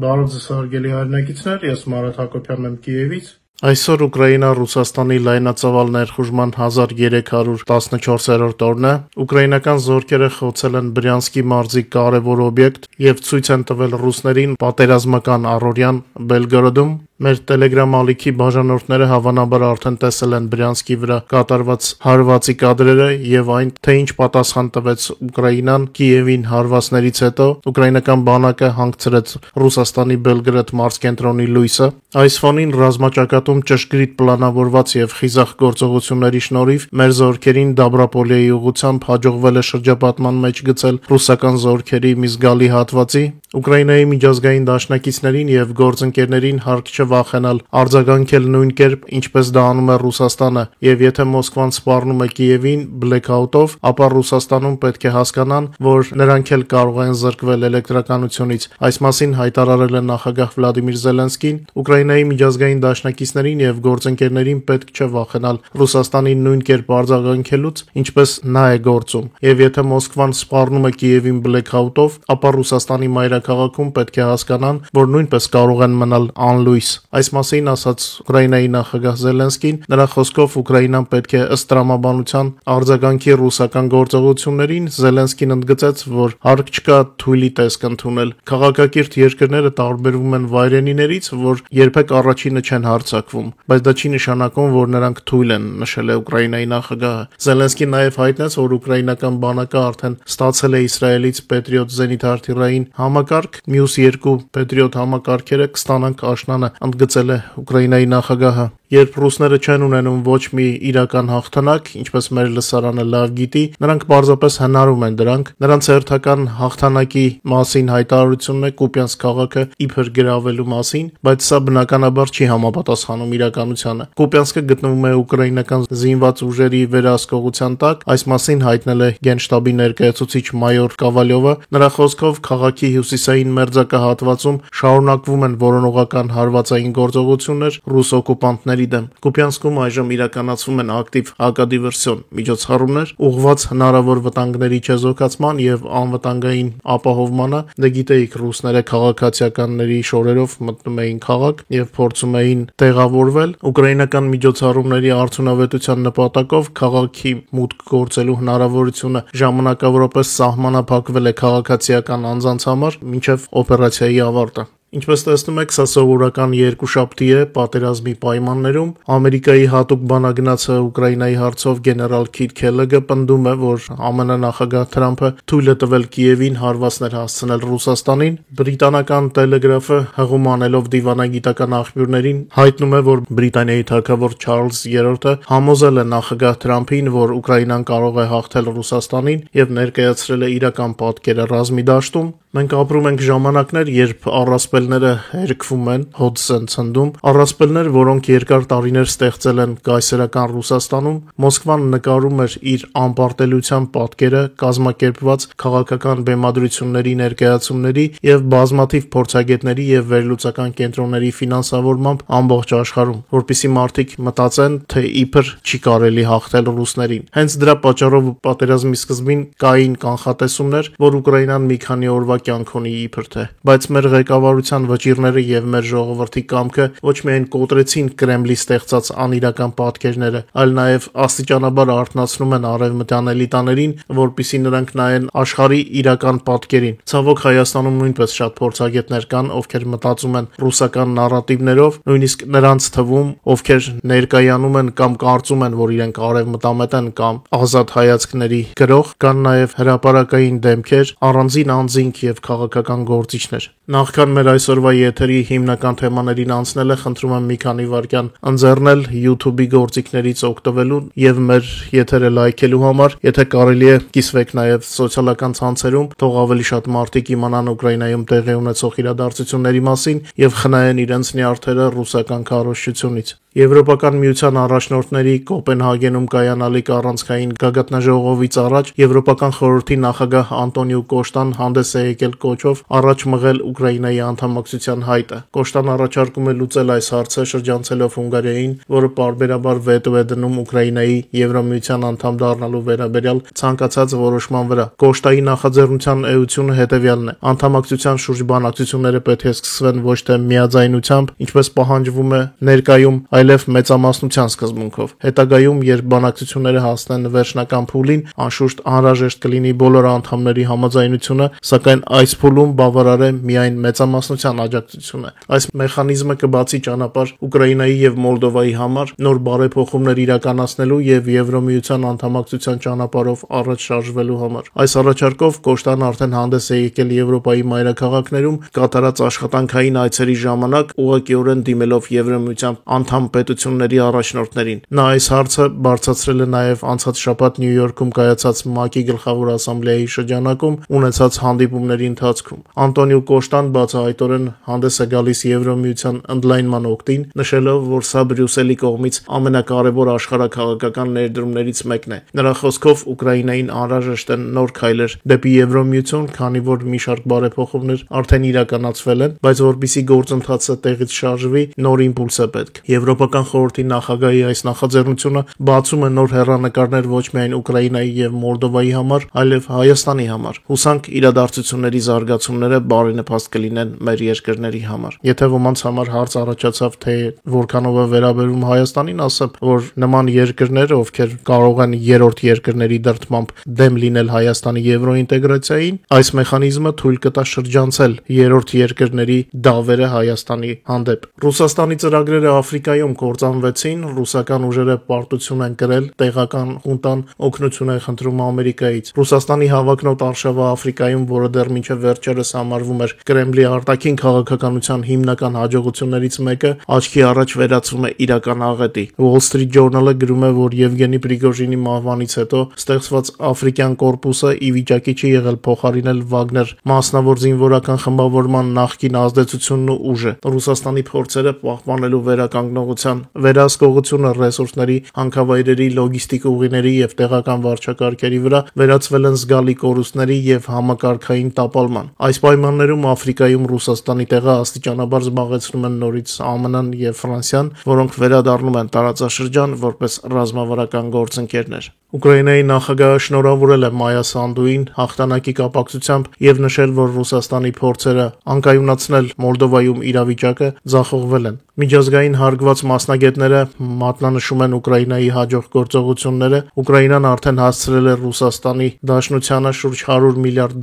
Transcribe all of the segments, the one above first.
Բարև ձեզ հարգելի հայրենակիցներ, ես Մարատ Հակոբյանն եմ Կիևից։ Այսօր Ուկրաինա-Ռուսաստանի լայնածավալ ներխուժման 1314-րդ օրն է։ Ուկրաինական զորքերը խոցել են Բրյանսկի մարզի կարևոր օբյեկտ եւ ցույց են տվել ռուսներին պատերազմական առօրյան Բելգորոդում։ Մեր Telegram ալիքի բաժանորդները հավանաբար արդեն տեսել են Բրյանսկի վրա կատարված հարվածի կադրերը եւ այն, թե ինչ պատասխան տվեց Ուկրաինան Կիևին հարվածներից հետո։ Ուկրաինական բանակը հանգցրեց Ռուսաստանի Բելգրադ մարզկենտրոնի լույսը։ Այս ֆոնին ռազմաճակատում ճշգրիտ պլանավորված եւ խիզախ գործողությունների շնորհիվ մեր զորքերին Դաբրապոլիայի ուղղությամբ հաջողվել է շրջապատման մեջ գցել ռուսական զորքերի մի զգալի հատվածի։ Ուկրաինայի միջազգային դաշնակիցներին եւ գործընկերներին հարկ չէ վախենալ արձագանքել նույն կերպ, ինչպես դա անում է Ռուսաստանը, եւ եթե Մոսկվան սպառնում է Կիևին բլեքաուտով, ապա Ռուսաստանում պետք է հասկանան, որ նրանք էլ կարող են զրկվել էլեկտրականությունից։ Այս մասին հայտարարել է նախագահ Վլադիմիր Զելենսկին։ Ուկրաինայի միջազգային դաշնակիցներին եւ գործընկերներին պետք չէ վախենալ Ռուսաստանին նույն կերպ արձագանքելուց, ինչպես նա է գործում։ Եվ եթե Մոսկվան սպառնում է Կիևին բլեքաուտով, ապա Ռուսաստանի մայրաքաղաքում պետք է հասկանան, որ նույնպես կարող են մնալ անլույս։ Այս մասին ասաց Ուկրաինայի նախագահ Զելենսկին։ Նրա խոսքով Ուկրաինան պետք է ըստ տրամաբանության արձագանքի ռուսական գործողություններին։ Զելենսկին ընդգծեց, որ հարկ չկա թույլի տեսք ընդունել։ Քաղաքակիրթ երկրները տարբերվում են վայրենիներից, որ երբեք առաջինը չեն հարձակվում, բայց դա չի նշանակում, որ նրանք թույլ են, նշել է Ուկրաինայի նախագահը։ Զելենսկին նաև հայտնեց, որ ուկրաինական բանակը արդեն ստացել է Իսրայելից Patriot զենիթարթիռային համակարգ, մյուս երկու Patriot համակարգերը կստանանք աշնանը, ընդգծել է Ուկրաինայի նախագահը։ Երբ ռուսները չեն ունենում ոչ մի իրական հաղթանակ, ինչպես մեր լսարանը լավ գիտի, նրանք պարզապես հնարում են դրանք։ Նրանց հերթական հաղթանակի մասին հայտարարությունն է Կուպյանսկ քաղաքը իբր գրավելու մասին, բայց սա բնականաբար չի համապատասխանում իրականությանը։ Կուպյանսկը գտնվում է ուկրաինական զինված ուժերի վերահսկողության տակ, այս մասին հայտնել է Գենշտաբի ներկայացուցիչ մայոր Կավալյովը։ Նրա խոսքով քաղաքի հյուսիսային մերձակահատվածում շարունակվում են որոնողական հարվածային գործողություններ ռուս օկուպանտների դեմ։ Կուպյանսկում այժմ իրականացվում են ակտիվ հակադիվերսիոն միջոցառումներ, ուղղված հնարավոր վտանգների չեզոքացման եւ անվտանգային ապահովմանը։ Դե գիտեիք, ռուսները քաղաքացիականների շորերով մտնում էին քաղաք եւ փորձում էին տեղավորվել։ Ուկրաինական միջոցառումների արդյունավետության նպատակով քաղաքի մուտք գործելու հնարավորությունը ժամանակավորապես սահմանափակվել է քաղաքացիական անձանց համար մինչեւ օպերացիայի ավարտը։ Ինչպես տեսնում եք, սա սովորական երկուշաբթի է պատերազմի պայմաններում։ Ամերիկայի հատուկ բանագնացը Ուկրաինայի հարցով գեներալ Քիթ Քելեգը պնդում է, որ ԱՄՆ նախագահ Թրամփը թույլ է տվել Կիևին հարվածներ հասցնել Ռուսաստանին։ Բրիտանական Տելեգրաֆը հղում անելով դիվանագիտական աղբյուրներին հայտնում է, որ Բրիտանիայի թագավոր Չարլզ III-ը համոզել է նախագահ Թրամփին, որ Ուկրաինան կարող է հաղթել Ռուսաստանին եւ ներկայացրել է իրական պատկերը ռազմի դաշտում։ Մենք ապրում ենք ժամանակներ, երբ առասպելները հերկվում են, հոդս են ցնդում, առասպելներ, որոնք երկար տարիներ ստեղծել են կայսերական Ռուսաստանում։ Մոսկվան նկարում էր իր անպարտելիության պատկերը կազմակերպված քաղաքական բեմադրությունների ներկայացումների եւ բազմաթիվ փորձագետների եւ վերլուծական կենտրոնների ֆինանսավորմամբ ամբողջ աշխարհում, որպեսզի մարդիկ մտածեն, թե իբր չի կարելի հաղթել ռուսներին։ Հենց դրա պատճառով պատերազմի սկզբին կային կանխատեսումներ, որ Ուկրաինան մի քանի օրվա կյանք ունի իբր թե, բայց մեր ղեկավարության վճիռները եւ մեր ժողովրդի կամքը ոչ միայն կոտրեցին Կրեմլի ստեղծած անիրական պատկերները, այլ նաեւ աստիճանաբար արթնացնում են արևմտյան էլիտաներին, որպիսի նրանք նայեն աշխարհի իրական պատկերին։ Ցավոք Հայաստանում նույնպես շատ փորձագետներ կան, ովքեր մտածում են ռուսական նարատիվներով, նույնիսկ նրանց թվում, ովքեր ներկայանում են կամ կարծում են, որ իրենք արևմտամետ են կամ ազատ հայացքների գրող, կան նաեւ հրապարակային դեմքեր, առանձին անձինք եւ քաղաքական գործիչներ։ Նախքան մեր այսօրվա եթերի հիմնական թեմաներին անցնելը, խնդրում եմ մի քանի վայրկյան ընձեռնել YouTube-ի գործիքներից օգտվելու եւ մեր եթերը լայքելու համար։ Եթե կարելի է, կիսվեք նաեւ սոցիալական ցանցերում, թող ավելի շատ մարդիկ իմանան Ուկրաինայում տեղի ունեցող իրադարձությունների մասին եւ խնայեն իրենց նյարդերը ռուսական քարոզչությունից։ Եվրոպական միության առաջնորդների Կոպենհագենում կայանալիք առանցքային գագաթնաժողովից առաջ Եվրոպական խորհրդի նախագահ Անտոնիո Կոշտան հանդես է եկել կոչով առաջ մղել Ուկրաինայի անդամակցության հայտը։ Կոշտան առաջարկում է լուծել այս հարցը շրջանցելով Հունգարիային, որը պարբերաբար վետո է դնում Ուկրաինայի Եվրամիության անդամ դառնալու վերաբերյալ ցանկացած որոշման վրա։ Կոշտայի նախաձեռնության էությունը հետևյալն է. անդամակցության շուրջ բանակցությունները պետք է սկսվեն ոչ թե միաձայնությամբ, ինչպես պահանջվում է ներկայում, այլև մեծամասնության սկզբունքով։ Հետագայում, երբ բանակցությունները հասնեն վերջնական փուլին, անշուշտ անհրաժեշտ կլինի բոլոր անդամների համաձայնությունը, սակայն այս փուլում բավարար է միայն մեծամասնության աջակցությունը։ Այս մեխանիզմը կբացի ճանապարհ Ուկրաինայի եւ Մոլդովայի համար նոր բարեփոխումներ իրականացնելու եւ Եվրամիության անդամակցության ճանապարհով առաջ շարժվելու համար։ Այս առաջարկով Կոշտան արդեն հանդես է եկել Եվրոպայի մայրաքաղաքներում կատարած աշխատանքային այցերի ժամանակ ուղղակիորեն դիմելով Եվրամիության անդամ պետությունների առաջնորդներին։ Նա այս հարցը բարձրացրել է նաև անցած շաբաթ Նյու Յորքում կայացած ՄԱԿ-ի գլխավոր ասամբլեայի շրջանակում ունեցած հանդիպումների ընթացքում։ Անտոնիո Կոշտան բացահայտորեն հանդես է գալիս Եվրամիության ընդլայնման օգտին, նշելով, որ սա Բրյուսելի կողմից ամենակարևոր աշխարհաքաղաքական ներդրումներից մեկն է։ Նրա խոսքով Ուկրաինային անհրաժեշտ են նոր քայլեր դեպի Եվրամիություն, քանի որ մի շարք բարեփոխումներ արդեն իրականացվել են, բայց որպեսզի գործընթացը տեղից շարժվի, նոր իմպուլս է պետք։ Եվրոպական խորհրդի նախագահի այս նախաձեռնությունը բացում է նոր հեռանկարներ ոչ միայն Ուկրաինայի եւ Մոլդովայի համար, այլև Հայաստանի համար։ Հուսանք իրադարձությունների զարգացումները բարենպաստ կլինեն մեր երկրների համար։ Եթե ոմանց համար հարց առաջացավ, թե որքանով է վերաբերում Հայաստանին, ասեմ, որ նման երկրները, ովքեր կարող են երրորդ երկրների դրդմամբ դեմ լինել Հայաստանի եվրոինտեգրացիային, այս մեխանիզմը թույլ կտա շրջանցել երրորդ երկրների դավերը Հայաստանի հանդեպ։ Ռուսաստանի ծրագրերը Աֆրիկայում կործանվեցին, ռուսական ուժերը պարտություն են կրել, տեղական խունտան օգնություն է խնդրում Ամերիկայից։ Ռուսաստանի հավակնոտ արշավը Աֆրիկայում, որը դեռ մինչև վերջերս համարվում էր Կրեմլի արտաքին քաղաքականության հիմնական հաջողություններից մեկը, աչքի առաջ վերածվում է իրական աղետի։ Wall Street Journal-ը գրում է, որ Եվգենի Պրիգոժինի մահվանից հետո ստեղծված Աֆրիկյան կորպուսը ի վիճակի չի եղել փոխարինել Վագներ մասնավոր զինվորական խմբավորման նախկին ազդեցությունն ու ուժը։ Ռուսաստանի փորձերը պահպանելու վերականգնողության վերահսկողությունը ռեսուրսների, հանքավայրերի, լոգիստիկ ուղիների եւ տեղական վարչակարգերի վրա վերածվել են զգալի կորուստների եւ համակարգային տապալման։ Այս պայմաններում Աֆրիկայում Ռուսաստանի տեղը աստիճանաբար զբաղեցնում են նորից ԱՄՆ-ն եւ Ֆրանսիան, որոնք վերադառնում են տարածաշրջան որպես ռազմավարական գործընկերներ։ Ուկրաինայի նախագահը շնորհավորել է Մայա Սանդուին հաղթանակի կապակցությամբ եւ նշել, որ Ռուսաստանի փորձերը անկայունացնել Մոլդովայում իրավիճակը ձախողվել են։ Միջազգային հարգված մասնագետները մատնանշում են Ուկրաինայի հաջող գործողությունները։ Ուկրաինան արդեն հասցրել է Ռուսաստանի Դաշնությանը շուրջ $100 միլիարդ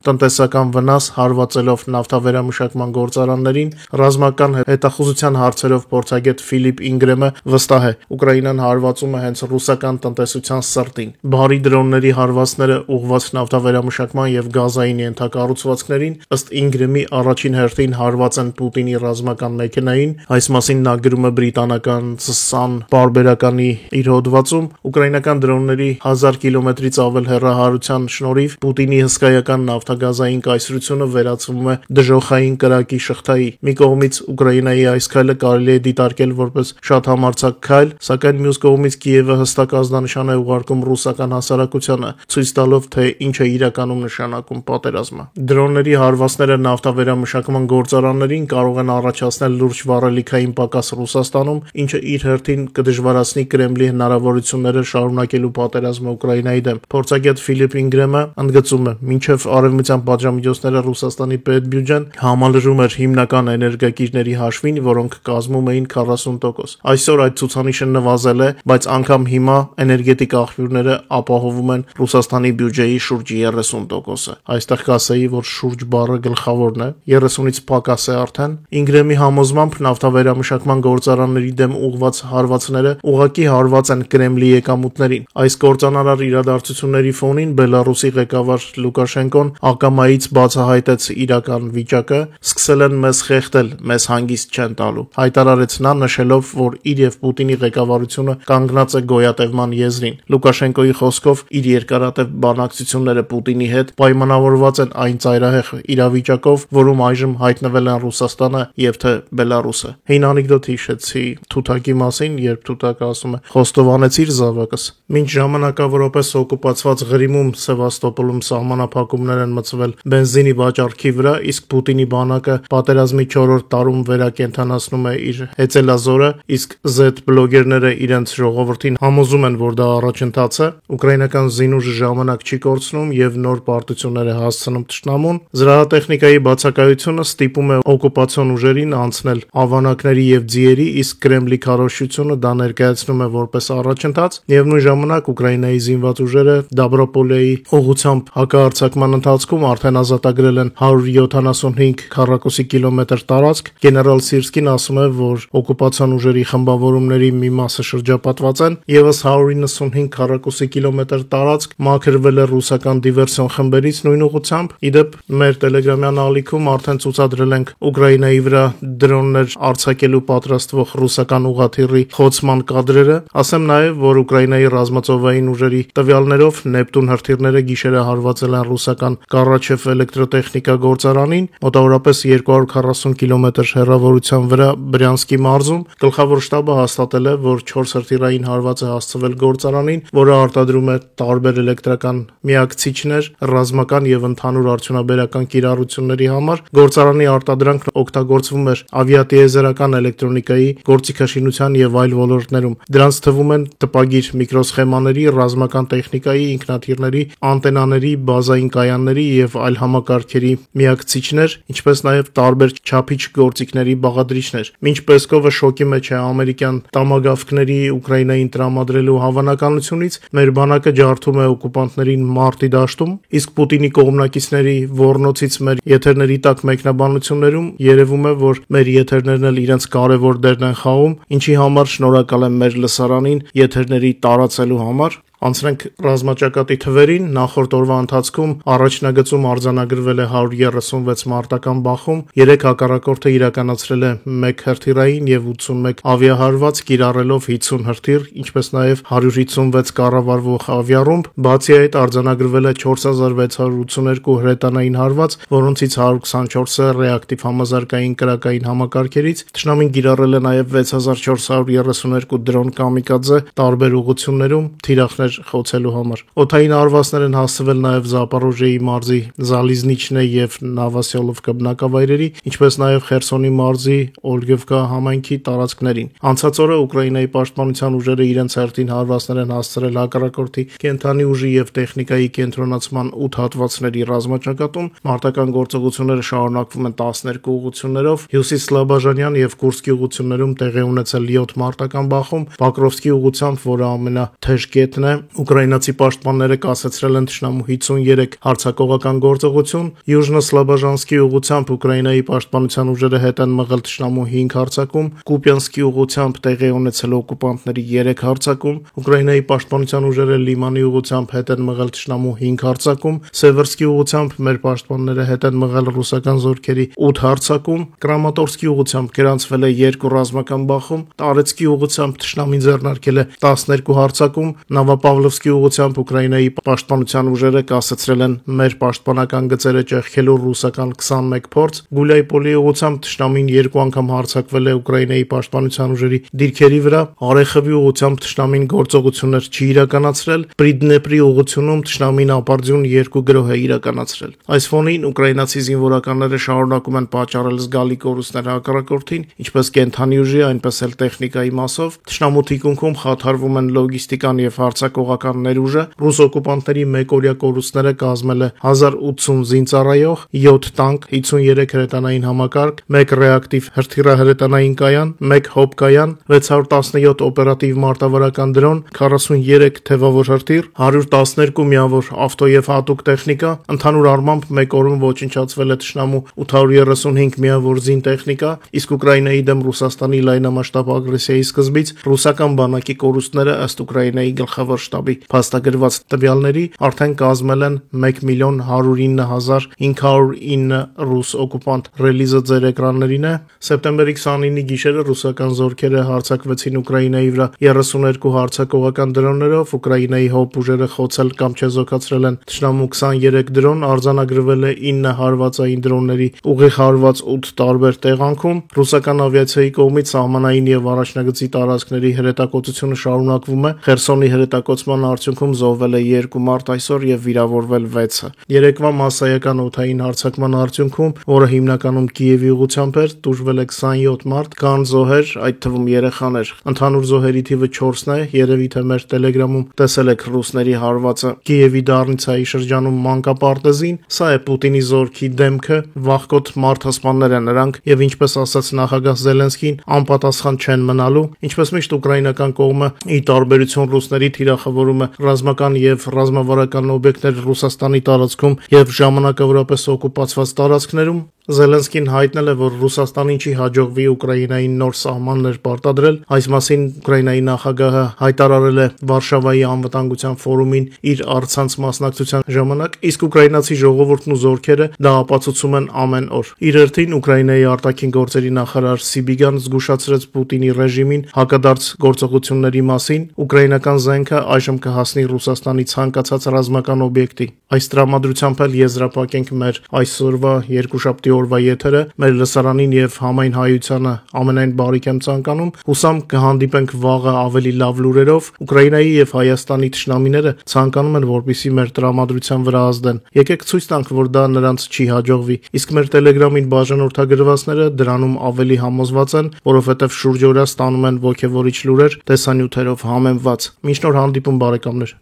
տնտեսական վնաս, հարվածելով նավթավերամշակման գործարաններին։ Ռազմական հետախուզության հարցերով փորձագետ Ֆիլիպ Ինգրեմը վստահ է, Ուկրաինան հարվածում է հենց ռուսական տնտեսության սրտին։ Բարի դրոնների հարվածները ուղղված նավթավերամշակման եւ գազային ենթակառուցվածքներին ըստ Ինգրեմի առաջին հերթին հարված են Պուտինի ռազմական մեքենային։ Այս մասին նա գրում է բրիտանական Sun պարբերականի իր հոդվածում։ Ուկրաինական դրոնների 1000 կիլոմետրից ավել հեռահարության շնորհիվ Պուտինի հսկայական նավթագազային կայսրությունը վերածվում է դժոխային կրակի շղթայի։ Մի կողմից Ուկրաինայի այս քայլը կարելի է դիտարկել որպես շատ համարձակ քայլ, սակայն մյուս կողմից Կիևը հստակ ազդանշան է ուղարկում ռուսական հասարակությանը, ցույց տալով, թե ինչ է իրականում նշանակում պատերազմը։ Դրոնների հարվածները նավթավերամշակման գործարաններին կարող են առաջացնել լուրջ վառելիքային պակաս Ռուսաստանում, ինչը իր հերթին կդժվարացնի Կրեմլի հնարավորությունները շարունակելու պատերազմը Ուկրաինայի դեմ։ Փորձագետ Ֆիլիպ Ինգրեմը ընդգծում է, մինչև արևմտյան պատժամիջոցները Ռուսաստանի պետբյուջեն համալրում էր հիմնական էներգակիրների հաշվին, որոնք կազմում էին 40%։ Այսօր այդ ցուցանիշը նվազել է, բայց անգամ հիմա էներգետիկ աղբյուրները ապահովում են Ռուսաստանի բյուջեի շուրջ 30%-ը։ Այստեղ կասեի, որ շուրջ բառը գլխավորն է, 30-ից պակաս է արդեն։ Ինգրեմի համոզմամբ նավթավերամշակման գործարանների դեմ ուղղված հարվածները ուղղակի հարված են Կրեմլի եկամուտներին։ Այս կործանարար իրադարձությունների ֆոնին Բելարուսի ղեկավար Լուկաշենկոն ակամայից բացահայտեց իրական վիճակը, սկսել են մեզ խեղդել, մեզ հանգիստ չեն տալու։ Հայտարարեց նա, նշելով, որ իր եւ Պուտինի ղեկավարությունը կանգնած է գոյատևման եզրին։ Լուկաշենկոյի խոսքով իր երկարատև բանակցությունները Պուտինի հետ պայմանավորված են այն ծայրահեղ իրավիճակով, որում այժմ հայտնվել են Ռուսաստանը եւ թե Բելարուսը։ Հին անեկդոտ հիշեցի Թութակի մասին, երբ Թութակը ասում է. «Խոստովանեցիր զավակս»։ Մինչ ժամանակավորապես օկուպացված Ղրիմում, Սևաստոպոլում սահմանափակումներ են մտցվել բենզինի վաճառքի վրա, իսկ Պուտինի բանակը պատերազմի 4-րդ տարում վերակենդանացնում է իր հեծելազորը, իսկ Z բլոգերները իրենց ժողովրդին համոզում են, որ դա առաջընթաց է, ուկրաինական զինուժը ժամանակ չի կորցնում եւ նոր պարտություններ է հասցնում թշնամուն, զրահատեխնիկայի բացակայությունը ստիպում է օկուպացիոն ուժերին անցնել ավանակների եւ ձիերի, իսկ Կրեմլի քարոզչությունը դա ներկայացնում է որպես առաջընթաց եւ նույն ժամանակ Ուկրաինայի զինված ուժերը Դաբրոպոլեի ուղղությամբ հակահարձակման ընթացքում արդեն ազատագրել են 175 քառակուսի կիլոմետր տարածք։ Գեներալ Սիրսկին ասում է, որ օկուպացիոն ուժերի խմբավորումների մի մասը շրջապատված են, եւս 195 քառակուսի կիլոմետր տարածք մաքրվել է ռուսական դիվերսիոն խմբերից նույն ուղղությամբ։ Իդեպ մեր տելեգրամյան ալիքում արդեն ցուցադրել ենք Ուկրաինայի վրա դրոններ արձակելու պատրաստվող ռուսական ուղղաթիռի խոցման կադրերը։ Ասեմ նաեւ, որ Ուկրաինայի ռազմածովային ուժերի տվյալներով Նեպտուն հրթիռները գիշերը հարվածել են ռուսական Կարաչև էլեկտրոտեխնիկա գործարանին, մոտավորապես 240 կիլոմետր հեռավորության վրա Բրյանսկի մարզում։ Գլխավոր շտաբը հաստատել է, որ 4 հրթիռային հարված է հասցվել գործարանին, որը արտադրում է տարբեր էլեկտրական միակցիչներ ռազմական եւ ընդհանուր արդյունաբերական կիրառությունների համար։ Գործարանի արտադրանքն օգտագործվում էր ավիատիեզերական էլեկտրոնիկայի, գործիքաշինության եւ այլ ոլորտներում։ Դրանց թվում են տպագիր միկրոսխեմաների, ռազմական տեխնիկայի, ինքնաթիռների, անտենաների, բազային կայանների եւ այլ համակարգերի միակցիչներ, ինչպես նաեւ տարբեր չափիչ գործիքների բաղադրիչներ։ Մինչ Պեսկովը շոկի մեջ է ամերիկյան տամագավքների Ուկրաինային տրամադրելու հավանականությունից, մեր բանակը ջարդում է օկուպանտներին մարտի դաշտում, իսկ Պուտինի կողմնակիցների ոռնոցից մեր եթերների տակ մեկնաբանություններում երևում է, որ մեր եթերներն էլ իրենց կարևոր դերն են խաղում, ինչի համար շնորհակալ եմ մեր լսարանին եթերների տարածելու համար։ Անցնենք ռազմաճակատի թվերին։ Նախորդ օրվա ընթացքում առաջնագծում արձանագրվել է 136 մարտական բախում, 3 հակառակորդը իրականացրել է 1 հրթիռային եւ 81 ավիահարված, կիրառելով 50 հրթիռ, ինչպես նաեւ 156 կառավարվող ավիառումբ։ Բացի այդ արձանագրվել է 4682 հրետանային հարված, որոնցից 124-ը ռեակտիվ համազարգային կրակային համակարգերից։ Թշնամին կիրառել է նաեւ 6432 դրոն կամիկաձե տարբեր ուղղություններում, թիրախներ խոցելու համար։ Օդային հարվածներ են հասցվել նաև Զապորոժիեի մարզի Զալիզնիչնե եւ Նավասյոլովկա բնակավայրերի, ինչպես նաև Խերսոնի մարզի Օլգևկա համայնքի տարածքներին։ Անցած օրը Ուկրաինայի պաշտպանության ուժերը իրենց հերթին հարվածներ են հասցրել հակառակորդի կենթանի ուժի եւ տեխնիկայի կենտրոնացման 8 հատվածների ռազմաճակատում։ Մարտական գործողությունները շարունակվում են 12 ուղղություններով։ Հյուսիս Սլաբաժանյան եւ Կուրսկի ուղղություններում տեղի ունեցել 7 մարտական բախում, Պոկրովսկի ուղղությամբ, որը ամենաթեժ կետն է, ուկրաինացի պաշտպանները կասեցրել են թշնամու 53 հարձակողական գործողություն։ Յուժնո-Սլաբաժանսկի ուղղությամբ Ուկրաինայի պաշտպանության ուժերը հետ են մղել թշնամու 5 հարձակում, Կուպյանսկի ուղղությամբ տեղի ունեցել օկուպանտների 3 հարձակում, Ուկրաինայի պաշտպանության ուժերը Լիմանի ուղղությամբ հետ են մղել թշնամու 5 հարձակում, Սևերսկի ուղղությամբ մեր պաշտպանները հետ են մղել ռուսական զորքերի 8 հարձակում, Կրամատորսկի ուղղությամբ գրանցվել է 2 ռազմական բախում, Տարեցկի ուղղությամբ թշնամին ձեռնարկել է 12 հարձակում, Նավապավլովսկի ուղղությամբ Ուկրաինայի պաշտպանության ուժերը կասեցրել են մեր պաշտպանական գծերը ճեղքելու ռուսական 21 փորձ, Գուլայպոլի ուղղությամբ թշնամին 2 անգամ հարձակվել է Ուկրաինայի պաշտպանության ուժերի դիրքերի վրա, Արեխովի ուղղությամբ թշնամին գործողություններ չի իրականացրել, Պրիդնեպրի ուղղությունում թշնամին ապարդյուն 2 գրոհ է իրականացրել։ Այս ֆոնին ուկրաինացի զինվորականները շարունակում են պատճառել զգալի կորուստներ հակառակորդին, ինչպես կենթանի ուժի, այնպես էլ տեխնիկայի մասով։ Թշնամու թիկունքում խաթարվում են լոգիստիկան եւ հարձակողական ներուժը։ Ռուս օկուպանտների մեկօրյա կորուստները կազմել է 1080 զինծառայող, 7 տանկ, 53 հրետանային համակարգ, 1 ռեակտիվ հրթիռահրետանային կայան, 1 հոպկայան, 617 օպերատիվ մարտավարական դրոն, 43 թևավոր հրթիռ, 112 միավոր ավտո եւ հատուկ տեխնիկա։ Ընդհանուր առմամբ մեկ օրում ոչնչացվել է թշնամու 835 միավոր զինտեխնիկա, իսկ Ուկրաինայի դեմ Ռուսաստանի լայնամասշտաբ ագրեսիայի սկզբից ռուսական բանակի կորուստները ըստ Ուկրաինայի գլխավոր շտաբի փաստագրված տվյալների արդեն կազմել են 1.109.509 ռուս օկուպանտ։ Ռելիզը ձեր էկրաններին է։ Սեպտեմբերի 29-ի գիշերը ռուսական զորքերը հարձակվեցին Ուկրաինայի վրա 32 հարձակողական դրոններով։ Ուկրաինայի հոբ ուժերը խոցել կամ չեզոքացրել են թշնամու 23 դրոն, արձանագրվել է 9 հարվածային դրոնների ուղիղ հարված 8 տարբեր տեղանքում։ Ռուսական ավիացիայի կողմից սահմանային եւ առաջնագծի տարածքների հրետակոծությունը շարունակվում է։ Խերսոնի հրետակոծման արդյունքում զոհվել է 2 մարդ այսօր եւ վիրավորվել 6-ը։ Երեկվա մասսայական օդային հարձակման արդյունքում, որը հիմնականում Կիևի ուղղությամբ էր, տուժվել է 27 մարդ, կան զոհեր, այդ թվում երեխաներ։ Ընդհանուր զոհերի թիվը 4-ն է, երևի թե մեր Telegram-ում տեսել եք ռուսների հարվածը Կիևի Դարնիցայի շրջանում մանկապարտեզին։ Սա է Պուտինի զորքի դեմքը, վաղկոտ մարդասպաններ են նրանք եւ ինչպես ասաց նախագահ Զելենսկին, անպատասխան չեն մնալու։ Ինչպես միշտ ուկրաինական կողմը ի տարբերություն ռուսների թիրախավորում է ռազմական եւ ռազմավարական օբյեկտներ Ռուսաստանի տարածքում եւ ժամանակավորապես օկուպացված տարածքներում։ Զելենսկին հայտնել է, որ Ռուսաստանին չի հաջողվի Ուկրաինային նոր սահմաններ պարտադրել։ Այս մասին Ուկրաինայի նախագահը հայտարարել է Վարշավայի անվտանգության ֆորումին իր առցանց մասնակցության ժամանակ, իսկ ուկրաինացի ժողովուրդն ու զորքերը դա ապացուցում են ամեն օր։ Իր հերթին Ուկրաինայի արտաքին գործերի նախարար Սիբիգան զգուշացրեց Պուտինի ռեժիմին հակադարձ գործողությունների մասին։ Ուկրաինական զենքը այժմ կհասնի Ռուսաստանի ցանկացած ռազմական օբյեկտի։ Այս տրամադրությամբ էլ եզրափակենք մեր այսօրվա երկուշաբթի օրվա եթերը, մեր լսարանին եւ համայն հայությանը ամենայն բարիք եմ ցանկանում։ Հուսամ կհանդիպենք վաղը ավելի լավ լուրերով։ Ուկրաինայի եւ Հայաստանի թշնամիները ցանկանում են, որպեսզի մեր տրամադրության վրա ազդեն։ Եկեք ցույց տանք, որ դա նրանց չի հաջողվի։ Իսկ մեր Telegram-ին բաժանորդագրվածները դրանում ավելի համոզված են, որովհետեւ շուրջօրյա ստանում են ոգևորիչ լուրեր տեսանյութերով համեմված։ Մինչ նոր հանդիպում բարեկամներ։